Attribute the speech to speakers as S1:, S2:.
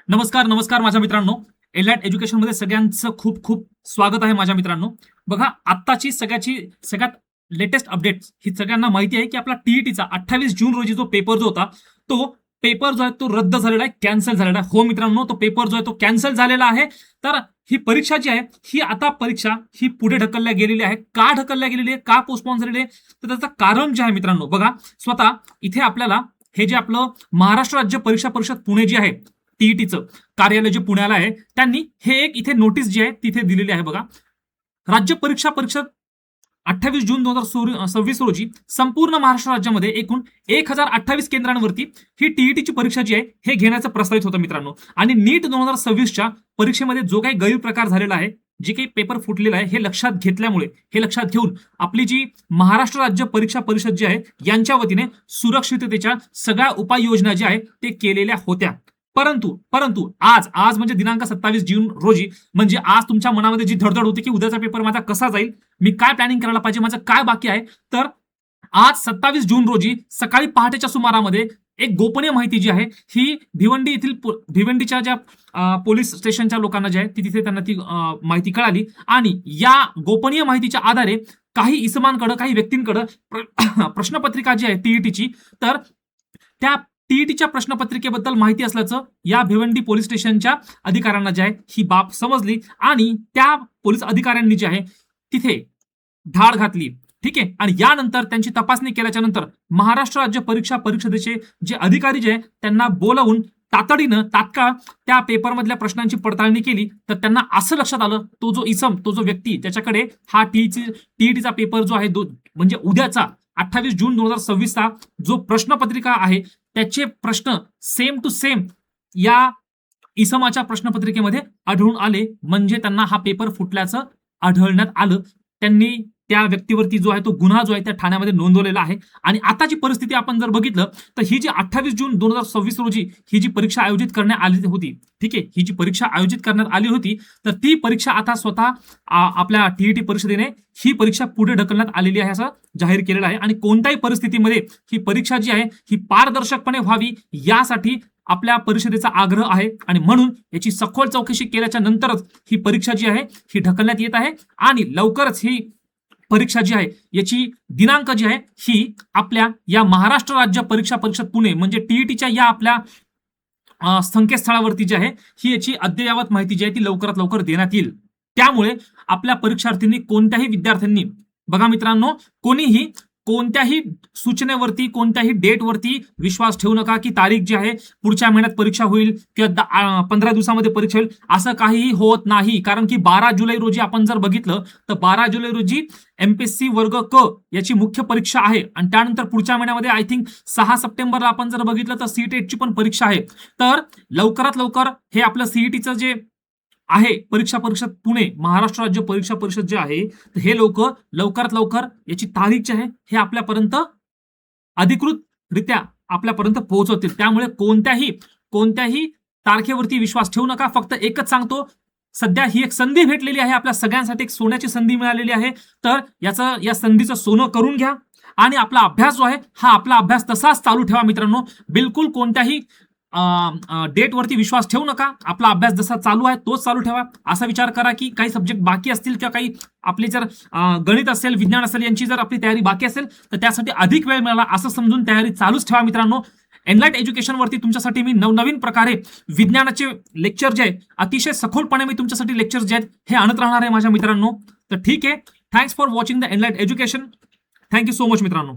S1: नमस्कार नमस्कार माझ्या मित्रांनो. एलाइट एज्युकेशन मध्ये सगळ्यांचं खूप खूप स्वागत आहे माझ्या मित्रांनो. बघा, आत्ताची सगळ्यात लेटेस्ट अपडेट ही सगळ्यांना माहिती आहे की आपला टीईटीचा 28 जून रोजी जो पेपर जो होता तो पेपर जो आहे तो रद्द झालेला आहे, कॅन्सल झालेला आहे. हो मित्रांनो, तो पेपर जो आहे तो कॅन्सल झालेला आहे. तर ही परीक्षा जी आहे ही आता परीक्षा ही पुढे ढकलल्या गेलेली आहे. का ढकलल्या गेलेली आहे, का पोस्टपोन झालेली आहे, तर त्याचं कारण जे आहे मित्रांनो, बघा स्वतः इथे आपल्याला हे जे आपलं महाराष्ट्र राज्य परीक्षा परिषद पुणे जे आहे टीईटीचं कार्यालय जे पुण्याला आहे, त्यांनी हे एक इथे नोटीस जी आहे तिथे दिलेली आहे. बघा, राज्य परीक्षा परिषद 28 जून 2026 रोजी संपूर्ण महाराष्ट्र राज्यामध्ये एकूण 1028 केंद्रांवरती ही टीईटीची परीक्षा जी आहे हे घेण्याचं प्रस्तावित होतं मित्रांनो. आणि नीट 2026च्या परीक्षेमध्ये जो काही गैरप्रकार झालेला आहे, जे काही पेपर फुटलेला आहे, हे लक्षात घेऊन आपली जी महाराष्ट्र राज्य परीक्षा परिषद जी आहे यांच्या वतीने सुरक्षिततेच्या सगळ्या उपाययोजना ज्या आहेत ते केलेल्या होत्या. परंतु आज म्हणजे दिनांक 27 जून रोजी, म्हणजे आज तुमच्या मनामध्ये जी धडधड होती की उद्याचा पेपर माझा कसा जाईल, मी काय प्लॅनिंग करायला पाहिजे, माझं काय बाकी आहे, तर आज 27 जून रोजी सकाळी पहाटेच्या सुमारामध्ये एक गोपनीय माहिती जी आहे ही भिवंडीच्या ज्या पोलीस स्टेशनच्या लोकांना जे आहे तिथे त्यांना ती माहिती कळाली. आणि या गोपनीय माहितीच्या आधारे काही इसमांकडे, काही व्यक्तींकडे प्रश्नपत्रिका जी आहे टीईटीची, तर त्या टीईटीच्या प्रश्नपत्रिकेबद्दल माहिती असल्याचं या भिवंडी पोलीस स्टेशनच्या अधिकाऱ्यांना जे आहे ही बाब समजली. आणि त्या पोलीस अधिकाऱ्यांनी जे आहे तिथे धाड घातली. ठीक आहे. आणि यानंतर त्यांची तपासणी केल्याच्या नंतर महाराष्ट्र राज्य परीक्षा परिषदेचे जे अधिकारी जे आहे त्यांना बोलावून तात्काळ त्या पेपरमधल्या प्रश्नांची पडताळणी केली. तर त्यांना असं लक्षात आलं, तो जो व्यक्ती ज्याच्याकडे हा टीईटीचा पेपर जो आहे म्हणजे उद्याचा 28 जून 2026चा जो प्रश्नपत्रिका आहे त्याचे प्रश्न सेम टू सेम या इसमाच्या प्रश्नपत्रिकेमध्ये आढळून आले. म्हणजे त्यांना हा पेपर फुटल्याचं आढळण्यात आलं. त्यांनी त्या व्यक्तीवरती जो आहे तो गुन्हा जो आहे त्या ठाण्यामध्ये नोंदवलेला आहे. आणि आताची परिस्थिती आपण जर बघितलं तर ही जी 28 जून 2026 रोजी ही जी परीक्षा आयोजित करण्यात आली होती, ठीक आहे, ही जी परीक्षा आयोजित करण्यात आली होती, तर ती परीक्षा आता स्वतः आपल्या टीईटी परिषदेने ही परीक्षा पुढे ढकलण्यात आलेली आहे असं जाहीर केलेलं आहे. आणि कोणत्याही परिस्थितीमध्ये ही परीक्षा जी आहे ही पारदर्शकपणे व्हावी यासाठी आपल्या परिषदेचा आग्रह आहे. आणि म्हणून याची सखोल चौकशी केल्याच्या नंतरच ही परीक्षा जी आहे ही ढकलण्यात येत आहे. आणि लवकरच ही परीक्षा जी आहे याची दिनांक जी आहे ही आपल्या या महाराष्ट्र राज्य परीक्षा परिषद पुणे म्हणजे टीईटीच्या या आपल्या संकेतस्थळावरती जी आहे ही याची अद्ययावत माहिती जी आहे ती लवकरात लवकर देण्यात येईल. त्यामुळे आपल्या परीक्षार्थींनी, कोणत्याही विद्यार्थ्यांनी, बघा मित्रांनो, कोणत्याही सूचनेवरती, कोणत्याही डेटवरती विश्वास ठेवू नका की तारीख जी आहे पुढच्या महिन्यात परीक्षा होईल किंवा 15 दिवसामध्ये परीक्षा होईल, असं काहीही होत नाही. कारण की 12 जुलै रोजी आपण जर बघितलं तर 12 जुलै रोजी एमपीएससी वर्ग क याची मुख्य परीक्षा आहे. आणि त्यानंतर पुढच्या महिन्यामध्ये आय थिंक 6 सप्टेंबरला आपण जर बघितलं तर सीटेटची पण परीक्षा आहे. तर लवकरात लवकर हे आपलं सीईटीचं जे आहे परीक्षा परिषद पुणे महाराष्ट्र राज्य परीक्षा परिषद जे आहे, तर हे लवकरात लवकर याची तारीख जी आहे हे आपल्यापर्यंत अधिकृतरित्या आपल्यापर्यंत पोहोचवतील. त्यामुळे कोणत्याही तारखेवरती विश्वास ठेवू नका. फक्त एकच सांगतो, सध्या ही एक संधी भेटलेली आहे आपल्या सगळ्यांसाठी, एक सोन्याची संधी मिळालेली आहे. तर या संधीचं सोनं करून घ्या आणि आपला अभ्यास जो आहे हा आपला अभ्यास तसाच चालू ठेवा मित्रांनो. बिलकुल कोणत्याही डेटवरती विश्वास ठेवू नका. आपला अभ्यास जसा चालू आहे तोच चालू ठेवा. असा विचार करा की काही सब्जेक्ट बाकी असतील किंवा काही आपली जर गणित असेल, विज्ञान असेल, यांची जर आपली तयारी बाकी असेल तर त्यासाठी अधिक वेळ मिळाला असं समजून तयारी चालूच ठेवा मित्रांनो. एनलाइट एज्युकेशन वरती तुमच्यासाठी मी नवनवीन प्रकारे विज्ञानाचे लेक्चर जे आहेत अतिशय सखोलपणे मी तुमच्यासाठी लेक्चर जे आहेत हे आणत राहणार आहे माझ्या मित्रांनो. तर ठीक आहे, thanks for watching the एनलाइट education. Thank you so much मित्रांनो.